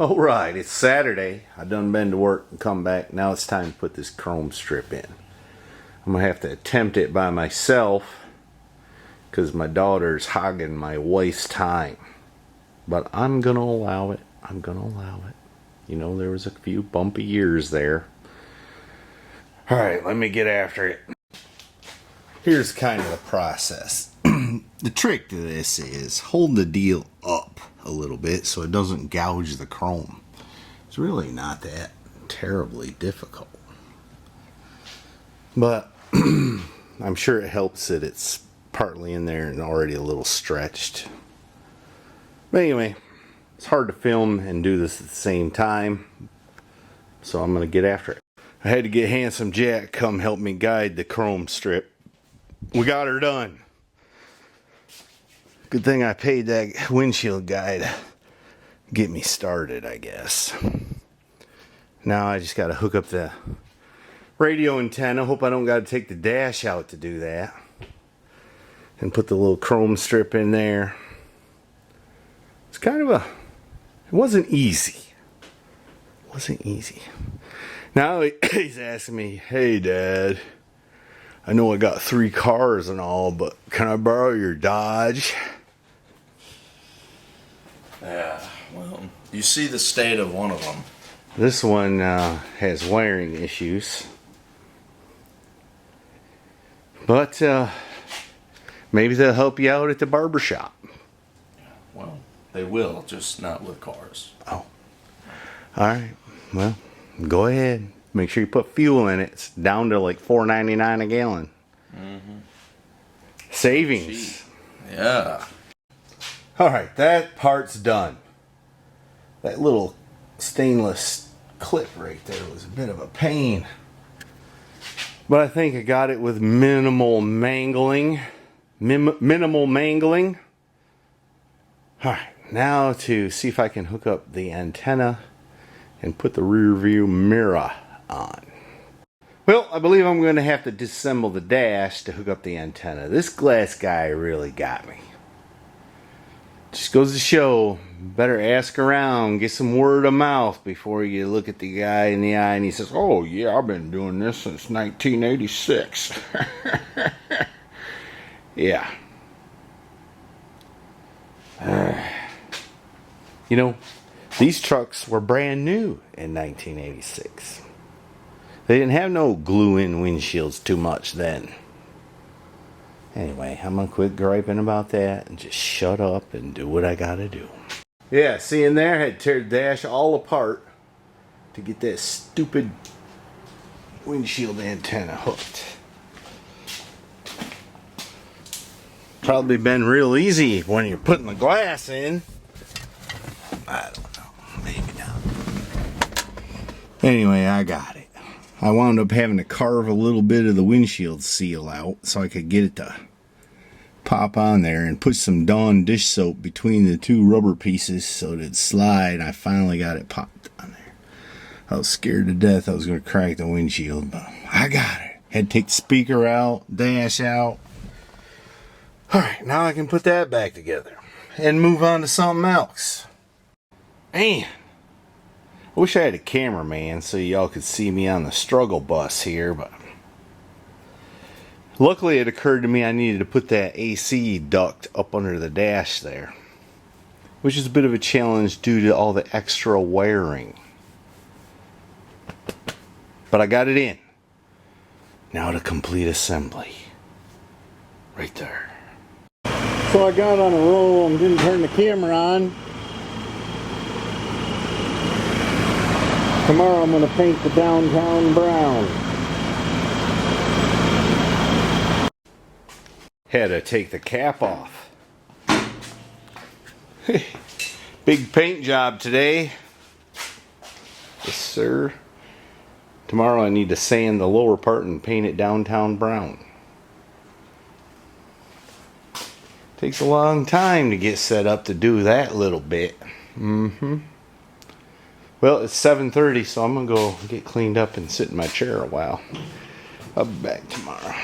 Alright, it's Saturday. I done been to work and come back. Now it's time to put this chrome strip in. I'm going to have to attempt it by myself because my daughter's hogging my wife's time. But I'm going to allow it. I'm going to allow it. You know, there was a few bumpy years there. Alright, let me get after it. Here's kind of the process. The trick to this is hold the deal up a little bit so it doesn't gouge the chrome. It's really not that terribly difficult. But I'm sure it helps that it's partly in there and already a little stretched. But anyway, it's hard to film and do this at the same time, so I'm going to get after it. I had to get Handsome Jack come help me guide the chrome strip. We got her done. Good thing I paid that windshield guy to get me started, I guess. Now I just got to hook up the radio antenna. Hope I don't got to take the dash out to do that. And put the little chrome strip in there. It's kind of a... It wasn't easy. It wasn't easy. Now he's asking me, "Hey Dad, I know I got 3 cars and all, but can I borrow your Dodge?" Yeah, well, you see the state of one of them. This one has wiring issues. But maybe they'll help you out at the barber shop. Well, they will, just not with cars. Oh. Alright, well, go ahead. Make sure you put fuel in it. It's down to like $4.99 a gallon. Mm-hmm. Savings. Cheap. Yeah. Alright, that part's done. That little stainless clip right there was a bit of a pain. But I think I got it with minimal mangling. Minimal mangling. Alright, now to see if I can hook up the antenna and put the rear view mirror on. Well, I believe I'm going to have to disassemble the dash to hook up the antenna. This glass guy really got me. Just goes to show, better ask around, get some word of mouth before you look at the guy in the eye and he says, "Oh yeah, I've been doing this since 1986. Yeah. You know, these trucks were brand new in 1986. They didn't have no glue-in windshields too much then. Anyway, I'm going to quit griping about that and just shut up and do what I got to do. Yeah, see in there, I had to tear the dash all apart to get that stupid windshield antenna hooked. Probably been real easy when you're putting the glass in. I don't know, maybe not. Anyway, I got it. I wound up having to carve a little bit of the windshield seal out so I could get it to pop on there and put some Dawn dish soap between the 2 rubber pieces so that it'd slide. I finally got it popped on there. I was scared to death I was going to crack the windshield, but I got it. Had to take the speaker out, dash out. Alright, now I can put that back together and move on to something else. Man, I wish I had a cameraman so y'all could see me on the struggle bus here, but luckily it occurred to me I needed to put that AC duct up under the dash there, which is a bit of a challenge due to all the extra wiring. But I got it in. Now to complete assembly. Right there. So I got on a roll and didn't turn the camera on. Tomorrow I'm going to paint the downtown brown. Had to take the cap off. Big paint job today. Yes, sir. Tomorrow I need to sand the lower part and paint it downtown brown. Takes a long time to get set up to do that little bit. Well, it's 7:30, so I'm going to go get cleaned up and sit in my chair a while. I'll be back tomorrow.